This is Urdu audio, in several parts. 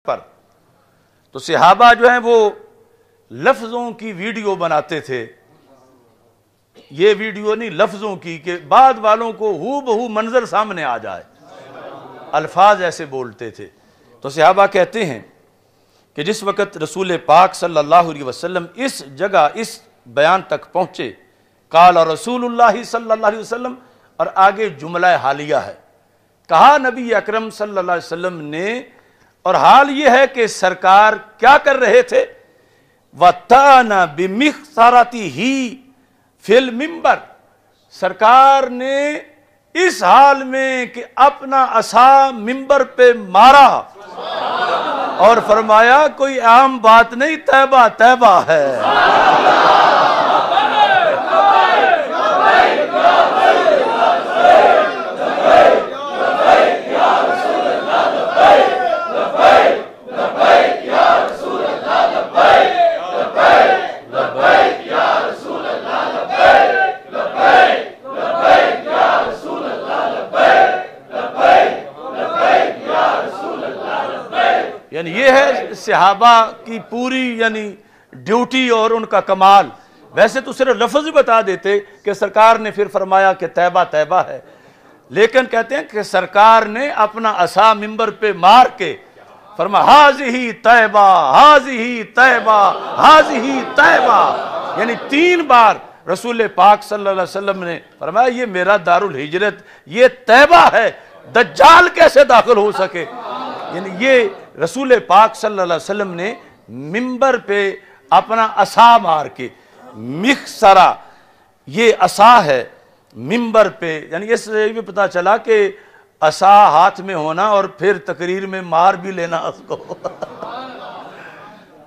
پر تو صحابہ جو ہیں وہ لفظوں کی ویڈیو بناتے تھے. یہ ویڈیو نہیں لفظوں کی کہ بعد والوں کو ہو بہو منظر سامنے آ جائے, الفاظ ایسے بولتے تھے. تو صحابہ کہتے ہیں کہ جس وقت رسول پاک صلی اللہ علیہ وسلم اس جگہ اس بیان تک پہنچے, قال رسول اللہ صلی اللہ علیہ وسلم, اور آگے جملہ حالیہ ہے, کہا نبی اکرم صلی اللہ علیہ وسلم نے, اور حال یہ ہے کہ سرکار کیا کر رہے تھے, وَتَانَ بِمِخْصَرَتِهِ فِي الْمِنْبَرِ, سرکار نے اس حال میں کہ اپنا عصا منبر پہ مارا اور فرمایا کوئی عام بات نہیں, طیبہ طیبہ ہے. یعنی یہ ہے صحابہ کی پوری یعنی ڈیوٹی اور ان کا کمال. ویسے تو صرف لفظ ہی بتا دیتے کہ سرکار نے پھر فرمایا کہ طیبہ طیبہ ہے, لیکن کہتے ہیں کہ سرکار نے اپنا عصا منبر پہ مار کے فرمایا ہاذہ طیبہ ہاذہ طیبہ ہاذہ طیبہ, یعنی 3 بار رسول پاک صلی اللہ علیہ وسلم نے فرمایا یہ میرا دارالہجرت, یہ طیبہ ہے, دجال کیسے داخل ہو سکے. یعنی یہ رسول پاک صلی اللہ علیہ وسلم نے منبر پہ اپنا عصا مار کے, مخصرہ یہ عصا ہے منبر پہ, یعنی اس سے بھی پتا چلا کہ عصا ہاتھ میں ہونا اور پھر تقریر میں مار بھی لینا اس کو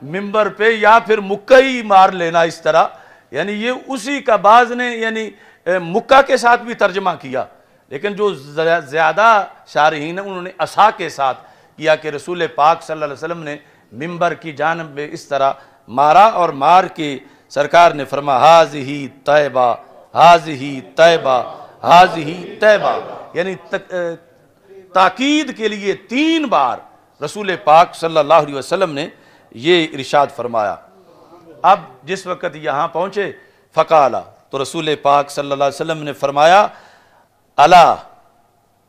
منبر پہ, یا پھر مکہ ہی مار لینا اس طرح. یعنی یہ اسی کا بعض نے یعنی مکہ کے ساتھ بھی ترجمہ کیا, لیکن جو زیادہ شارحین ہیں انہوں نے عصا کے ساتھ کیا کہ رسول پاک صلی اللہ علیہ وسلم نے منبر کی جانب میں اس طرح مارا, اور مار کے سرکار نے فرمایا ہاذہ طیبہ ہاذہ طیبہ ہاذہ طیبہ, یعنی تاکید کے لیے 3 بار رسول پاک صلی اللہ علیہ وسلم نے یہ ارشاد فرمایا. اب جس وقت یہاں پہنچے فقالا, تو رسول پاک صلی اللہ علیہ وسلم نے فرمایا الا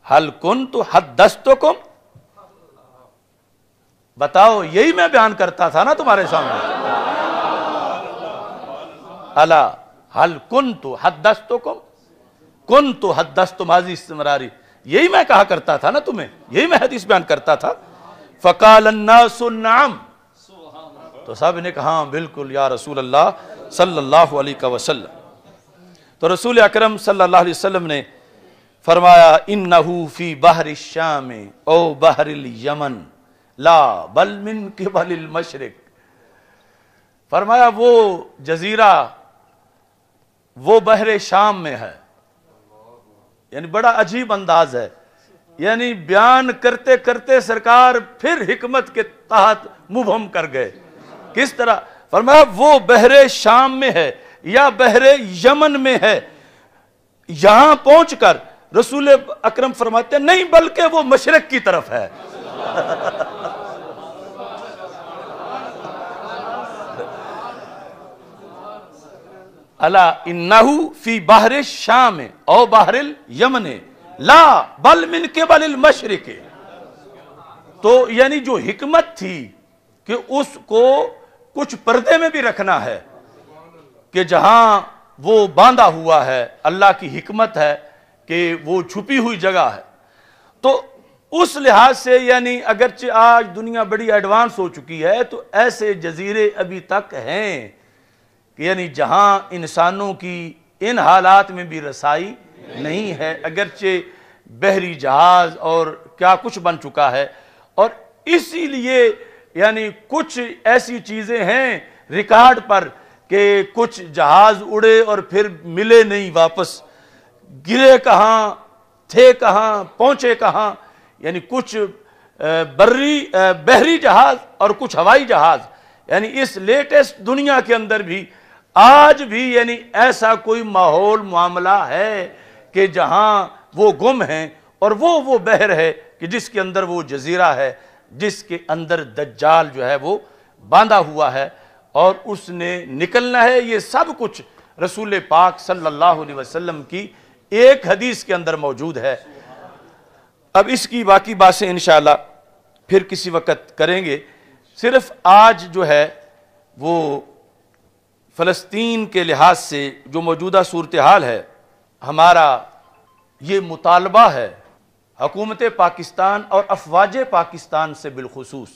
هل كنت حدثتكم, بتاؤ یہی میں بیان کرتا تھا نا تمہارے سامنے. الا هل كنت حدثتكم, كنت حدثت ماضی استمراری, یہی میں کہا کرتا تھا نا تمہیں, یہی میں حدیث بیان کرتا تھا. فقال الناس نعم, تو سب نے کہا بالکل یا رسول اللہ صلی اللہ علیہ وسلم. تو رسول اکرم صلی اللہ علیہ وسلم نے فرمایا انہو فی بحر الشام او بحر الیمن لا بل من قبل المشرق, فرمایا وہ جزیرہ وہ بحر شام میں ہے. یعنی بڑا عجیب انداز ہے, یعنی بیان کرتے کرتے سرکار پھر حکمت کے تحت مبہم کر گئے. کس طرح فرمایا وہ بحر شام میں ہے یا بحر یمن میں ہے. یہاں پہنچ کر رسول اکرم فرماتے ہیں نہیں بلکہ وہ مشرق کی طرف ہے. الا انہو فی بحر الشام او بحر الیمن لا بل من قبل المشرق. تو یعنی جو حکمت تھی کہ اس کو کچھ پردے میں بھی رکھنا ہے, کہ جہاں وہ باندھا ہوا ہے, اللہ کی حکمت ہے کہ وہ چھپی ہوئی جگہ ہے. تو اس لحاظ سے یعنی اگرچہ آج دنیا بڑی ایڈوانس ہو چکی ہے, تو ایسے جزیرے ابھی تک ہیں کہ یعنی جہاں انسانوں کی ان حالات میں بھی رسائی نہیں ہے, اگرچہ بحری جہاز اور کیا کچھ بن چکا ہے. اور اسی لیے یعنی کچھ ایسی چیزیں ہیں ریکارڈ پر کہ کچھ جہاز اڑے اور پھر ملے نہیں واپس, گرے کہاں تھے کہاں پہنچے کہاں. یعنی کچھ بحری جہاز اور کچھ ہوائی جہاز, یعنی اس لیٹسٹ دنیا کے اندر بھی آج بھی یعنی ایسا کوئی ماحول معاملہ ہے کہ جہاں وہ گم ہیں, اور وہ بحر ہے کہ جس کے اندر وہ جزیرہ ہے جس کے اندر دجال جو ہے وہ باندھا ہوا ہے اور اس نے نکلنا ہے. یہ سب کچھ رسول پاک صلی اللہ علیہ وسلم کی ایک حدیث کے اندر موجود ہے. اب اس کی باقی باتیں انشاءاللہ پھر کسی وقت کریں گے. صرف آج جو ہے وہ فلسطین کے لحاظ سے جو موجودہ صورتحال ہے، ہمارا یہ مطالبہ ہے حکومت پاکستان اور افواج پاکستان سے بالخصوص،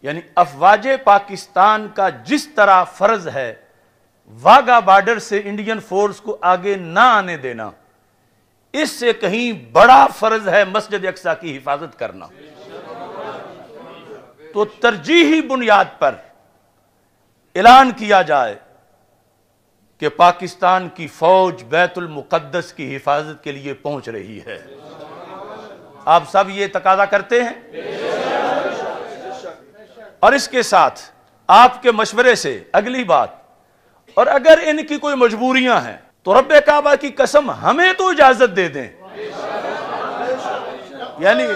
یعنی افواج پاکستان کا جس طرح فرض ہے واگا بارڈر سے انڈین فورس کو آگے نہ آنے دینا، اس سے کہیں بڑا فرض ہے مسجد اقصی کی حفاظت کرنا. تو ترجیحی بنیاد پر اعلان کیا جائے کہ پاکستان کی فوج بیت المقدس کی حفاظت کے لیے پہنچ رہی ہے. آپ سب یہ تقاضا کرتے ہیں؟ اور اس کے ساتھ آپ کے مشورے سے اگلی بات، اور اگر ان کی کوئی مجبوریاں ہیں تو رب کعبہ کی قسم ہمیں تو اجازت دے دیں. یعنی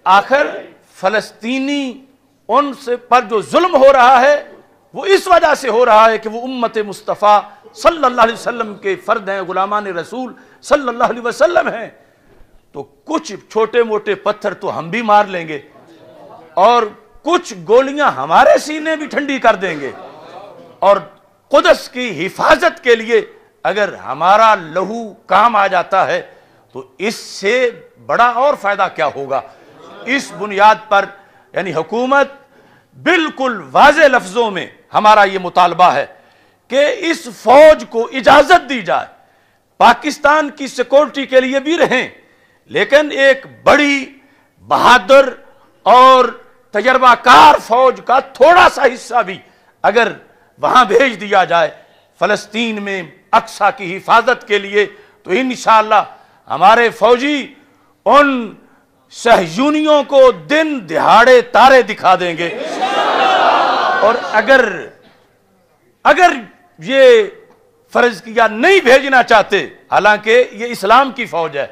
آخر فلسطینی ان سے پر جو ظلم ہو رہا ہے وہ اس وجہ سے ہو رہا ہے کہ وہ امت مصطفیٰ صلی اللہ علیہ وسلم کے فرد ہیں، غلامان رسول صلی اللہ علیہ وسلم ہیں. تو کچھ چھوٹے موٹے پتھر تو ہم بھی مار لیں گے اور کچھ گولیاں ہمارے سینے بھی ٹھنڈی کر دیں گے، اور قدس کی حفاظت کے لیے اگر ہمارا لہو کام آ جاتا ہے تو اس سے بڑا اور فائدہ کیا ہوگا. اس بنیاد پر یعنی حکومت بالکل واضح لفظوں میں ہمارا یہ مطالبہ ہے کہ اس فوج کو اجازت دی جائے، پاکستان کی سیکورٹی کے لیے بھی رہیں، لیکن ایک بڑی بہادر اور تجربہ کار فوج کا تھوڑا سا حصہ بھی اگر وہاں بھیج دیا جائے فلسطین میں اقصی کی حفاظت کے لیے، تو انشاءاللہ ہمارے فوجی ان صہیونیوں کو دن دہاڑے تارے دکھا دیں گے. اور اگر یہ فرض کیا نہیں بھیجنا چاہتے، حالانکہ یہ اسلام کی فوج ہے،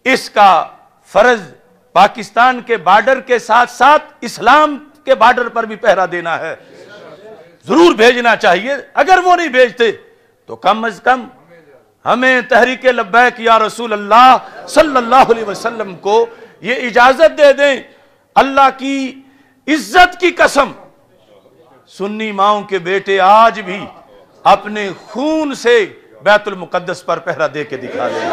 اس کا فرض پاکستان کے بارڈر کے ساتھ ساتھ اسلام کے بارڈر پر بھی پہرا دینا ہے، ضرور بھیجنا چاہیے. اگر وہ نہیں بھیجتے تو کم از کم ہمیں تحریک لبیک یا رسول اللہ صلی اللہ علیہ وسلم کو یہ اجازت دے دیں. اللہ کی عزت کی قسم، سنی ماؤں کے بیٹے آج بھی اپنے خون سے بیت المقدس پر پہرا دے کے دکھا دیں.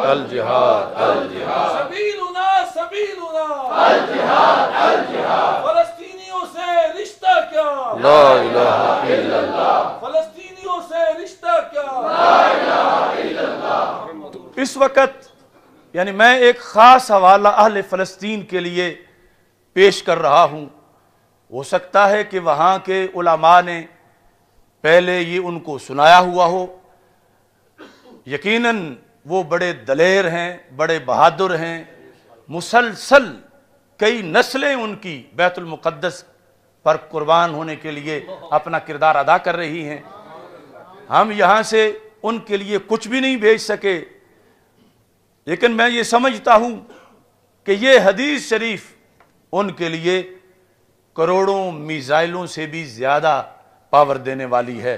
الجہاد الجہاد سبیلنا سبیلنا الجہاد الجہاد. فلسطینیوں سے رشتہ کیا؟ لا الہ الا اللہ. فلسطینیوں سے رشتہ کیا؟ لا الہ الا اللہ. اس وقت یعنی میں ایک خاص حوالہ اہل فلسطین کے لیے پیش کر رہا ہوں. ہو سکتا ہے کہ وہاں کے علماء نے پہلے یہ ان کو سنایا ہوا ہو. یقیناً وہ بڑے دلیر ہیں، بڑے بہادر ہیں، مسلسل کئی نسلیں ان کی بیت المقدس پر قربان ہونے کے لیے اپنا کردار ادا کر رہی ہیں. ہم یہاں سے ان کے لیے کچھ بھی نہیں بھیج سکے، لیکن میں یہ سمجھتا ہوں کہ یہ حدیث شریف ان کے لیے کروڑوں میزائلوں سے بھی زیادہ پاور دینے والی ہے.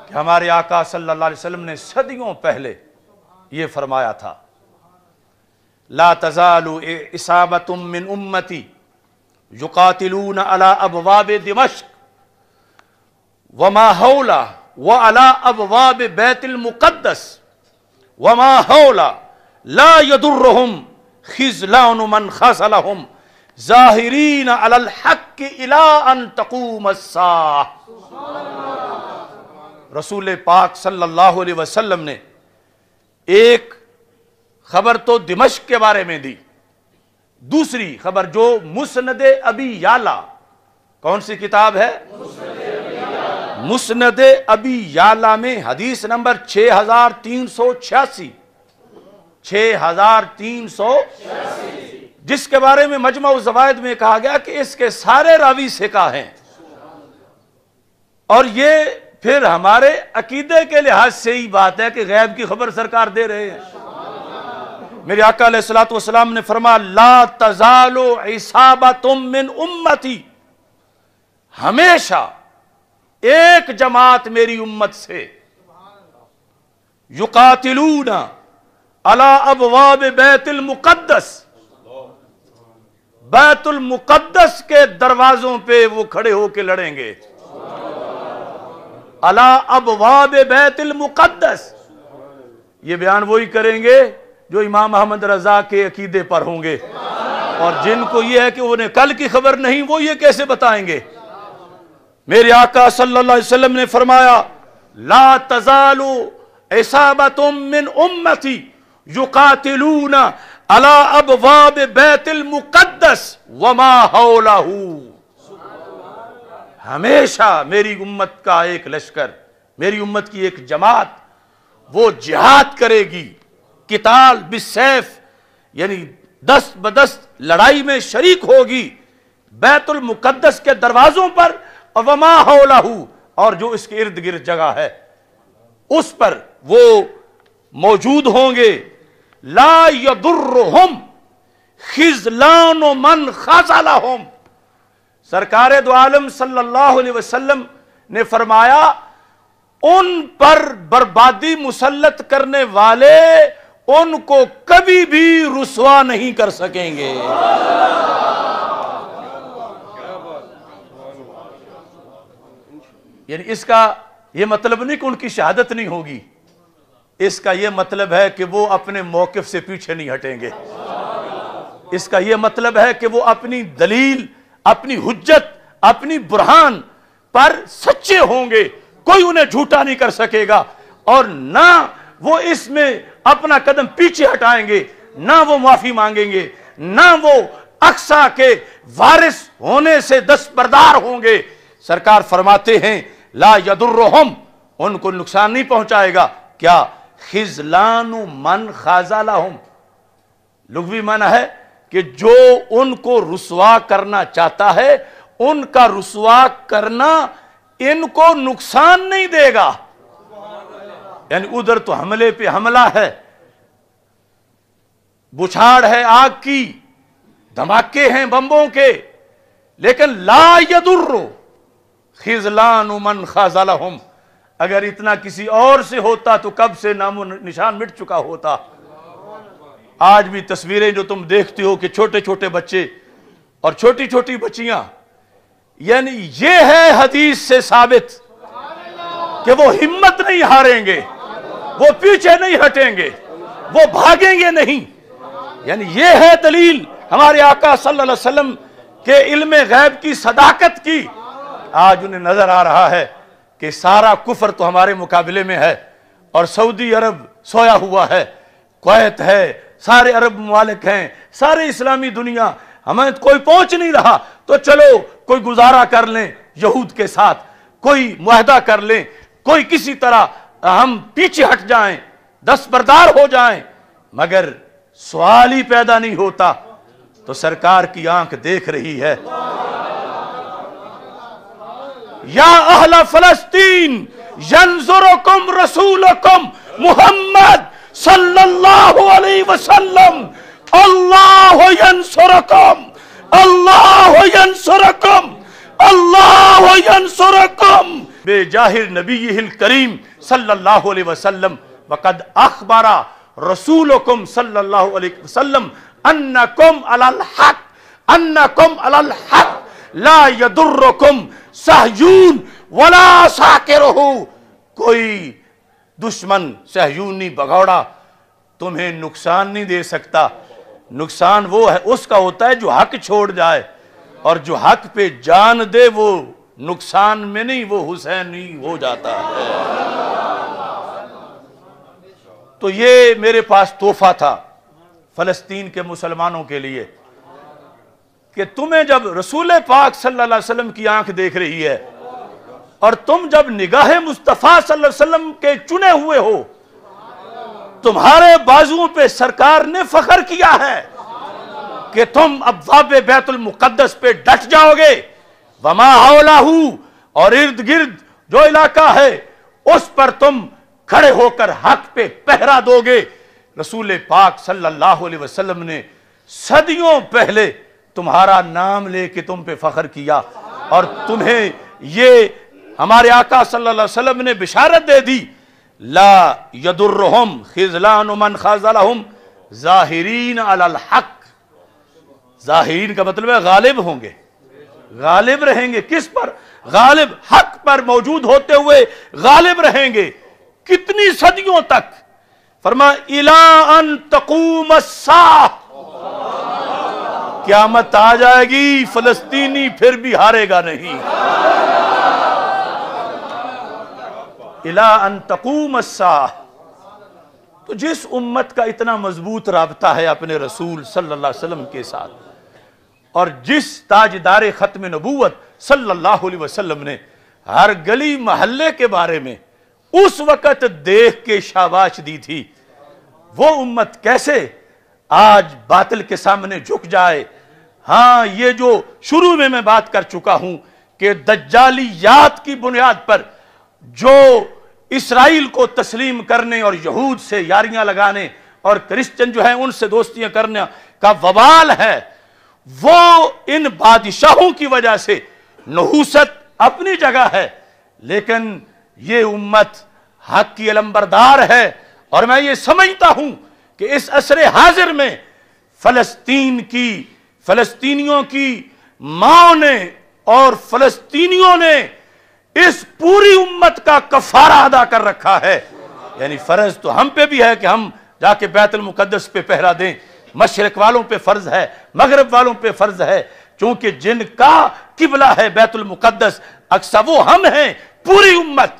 کہ ہمارے آقا صلی اللہ علیہ وسلم نے صدیوں پہلے یہ فرمایا تھا، لا تزال اصابۃ من امتی یقاتلون علی ابواب دمشق وما حولہ وعلی ابواب بیت المقدس وما حولہ لا يضرهم خذلان من خذلهم ظاہرین علی الحق الی ان تقوم الساعہ. رسول پاک صلی اللہ علیہ وسلم نے ایک خبر تو دمشق کے بارے میں دی، دوسری خبر جو مسند ابی یعلا کون سی کتاب ہے؟ مسند ابی یعلا میں حدیث نمبر 6386 جس کے بارے میں مجمع الزوائد میں کہا گیا کہ اس کے سارے راوی ثقہ ہیں، اور یہ پھر ہمارے عقیدے کے لحاظ سے ہی بات ہے کہ غیب کی خبر سرکار دے رہے ہیں۔ میرے آقا علیہ الصلوۃ والسلام نے فرمایا لا تزال عصابۃ من امتی، ہمیشہ ایک جماعت میری امت سے یقاتلون علی ابواب بیت المقدس، بیت المقدس کے دروازوں پہ وہ کھڑے ہو کے لڑیں گے، علی ابواب بیت المقدس۔ یہ بیان وہی کریں گے جو امام احمد رضا کے عقیدے پر ہوں گے، اور جن کو یہ ہے کہ انہیں کل کی خبر نہیں، وہ یہ کیسے بتائیں گے؟ میرے آقا صلی اللہ علیہ وسلم نے فرمایا لا تزال عصابۃ من امتی یقاتلون علی ابواب بیت المقدس وما حولہ، ہمیشہ میری امت کا ایک لشکر، میری امت کی ایک جماعت وہ جہاد کرے گی، قتال بالسیف، یعنی دست بدست لڑائی میں شریک ہوگی بیت المقدس کے دروازوں پر، وما حولہ، اور جو اس کے ارد گرد جگہ ہے اس پر وہ موجود ہوں گے۔ لا یضرہم خذلان من خذلہم، سرکار دو عالم صلی اللہ علیہ وسلم نے فرمایا ان پر بربادی مسلط کرنے والے ان کو کبھی بھی رسوا نہیں کر سکیں گے۔ یعنی اس کا یہ مطلب نہیں کہ ان کی شہادت نہیں ہوگی، اس کا یہ مطلب ہے کہ وہ اپنے موقف سے پیچھے نہیں ہٹیں گے، اس کا یہ مطلب ہے کہ وہ اپنی دلیل، اپنی حجت، اپنی برہان پر سچے ہوں گے، کوئی انہیں جھوٹا نہیں کر سکے گا، اور نہ وہ اس میں اپنا قدم پیچھے ہٹائیں گے، نہ وہ معافی مانگیں گے، نہ وہ اقصیٰ کے وارث ہونے سے دستبردار ہوں گے۔ سرکار فرماتے ہیں لا یضرہم، ان کو نقصان نہیں پہنچائے گا، کیا؟ خذلان من خذلہم، لغوی معنی ہے کہ جو ان کو رسوا کرنا چاہتا ہے ان کا رسوا کرنا ان کو نقصان نہیں دے گا۔ یعنی ادھر تو حملے پہ حملہ ہے، بچھاڑ ہے آگ کی، دھماکے ہیں بمبوں کے، لیکن لا یضر خذلان من خذلہم، اگر اتنا کسی اور سے ہوتا تو کب سے نام و نشان مٹ چکا ہوتا۔ آج بھی تصویریں جو تم دیکھتے ہو کہ چھوٹے چھوٹے بچے اور چھوٹی چھوٹی بچیاں، یعنی یہ ہے حدیث سے ثابت کہ وہ ہمت نہیں ہاریں گے، وہ پیچھے نہیں ہٹیں گے، وہ بھاگیں گے نہیں۔ یعنی یہ ہے دلیل ہمارے آقا صلی اللہ علیہ وسلم کے علم غیب کی صداقت کی۔ آج انہیں نظر آ رہا ہے کہ سارا کفر تو ہمارے مقابلے میں ہے، اور سعودی عرب سویا ہوا ہے، کویت ہے، سارے عرب ممالک ہیں، سارے اسلامی دنیا، ہمیں کوئی پہنچ نہیں رہا، تو چلو کوئی گزارا کر لیں یہود کے ساتھ، کوئی معاہدہ کر لیں، کوئی کسی طرح ہم پیچھے ہٹ جائیں، دستبردار ہو جائیں، مگر سوال ہی پیدا نہیں ہوتا۔ تو سرکار کی آنکھ دیکھ رہی ہے۔ یا اہل فلسطین ینظرکم رسولکم محمد صلی اللہ علیہ وسلم، اللہ ینصرکم، اللہ ینصرکم، اللہ ینصرکم بے جاہر نبیہ الکریم صلی اللہ علیہ وسلم، وقد اخبر رسولکم صلی اللہ علیہ وسلم انکم علی الحق، انکم علی الحق، لا یضرکم صہیون ولا ساکرہ، کوئی دشمن صہیونی بگوڑا تمہیں نقصان نہیں دے سکتا۔ نقصان وہ ہے اس کا ہوتا ہے جو حق چھوڑ جائے، اور جو حق پہ جان دے وہ نقصان میں نہیں، وہ حسینی ہو جاتا ہے۔ تو یہ میرے پاس تحفہ تھا فلسطین کے مسلمانوں کے لیے، کہ تمہیں جب رسول پاک صلی اللہ علیہ وسلم کی آنکھ دیکھ رہی ہے اور تم جب نگاہ مصطفیٰ صلی اللہ علیہ وسلم کے چنے ہوئے ہو، تمہارے بازوؤں پہ سرکار نے فخر کیا ہے کہ تم ابواب بیت المقدس پہ ڈٹ جاؤ گے، وما حولہ، اور ارد گرد جو علاقہ ہے اس پر تم کھڑے ہو کر حق پہ پہرا دو گے۔ رسول پاک صلی اللہ علیہ وسلم نے صدیوں پہلے تمہارا نام لے کے تم پہ فخر کیا، اور تمہیں یہ ہمارے آقا صلی اللہ علیہ وسلم نے بشارت دے دی، لا یدرہم خذلان من خذلہم ظاہرین علی الحق۔ ظاہرین کا مطلب ہے غالب ہوں گے، غالب رہیں گے۔ کس پر؟ غالب، حق پر موجود ہوتے ہوئے غالب رہیں گے۔ کتنی صدیوں تک؟ فرمایا الی ان تقوم الساعہ، قیامت آ جائے گی، فلسطینی پھر بھی ہارے گا نہیں۔ الی ان تقوم الساعہ۔ تو جس امت کا اتنا مضبوط رابطہ ہے اپنے رسول صلی اللہ علیہ وسلم کے ساتھ، اور جس تاجدار ختم نبوت صلی اللہ علیہ وسلم نے ہر گلی محلے کے بارے میں اس وقت دیکھ کے شاباش دی تھی، وہ امت کیسے آج باطل کے سامنے جھک جائے؟ ہاں، یہ جو شروع میں بات کر چکا ہوں کہ دجالیات کی بنیاد پر جو اسرائیل کو تسلیم کرنے اور یہود سے یاریاں لگانے اور کرسچن جو ہیں ان سے دوستیاں کرنے کا وبال ہے، وہ ان بادشاہوں کی وجہ سے نحوست اپنی جگہ ہے، لیکن یہ امت حق کی علمبردار ہے۔ اور میں یہ سمجھتا ہوں کہ اس عصر حاضر میں فلسطینیوں کی ماں نے اور فلسطینیوں نے اس پوری امت کا کفارہ ادا کر رکھا ہے۔ یعنی فرض تو ہم پہ بھی ہے کہ ہم جا کے بیت المقدس پہ پہرا دیں، مشرق والوں پہ فرض ہے، مغرب والوں پہ فرض ہے، چونکہ جن کا قبلہ ہے بیت المقدس اقصی، وہ ہم ہیں، پوری امت،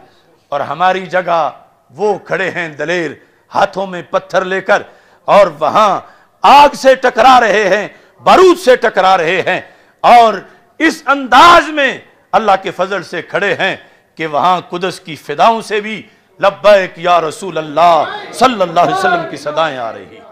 اور ہماری جگہ وہ کھڑے ہیں دلیر، ہاتھوں میں پتھر لے کر، اور وہاں آگ سے ٹکرا رہے ہیں، بارود سے ٹکرا رہے ہیں، اور اس انداز میں اللہ کے فضل سے کھڑے ہیں کہ وہاں قدس کی فداؤں سے بھی لبیک یا رسول اللہ صلی اللہ علیہ وسلم کی صدائیں آ رہی ہیں۔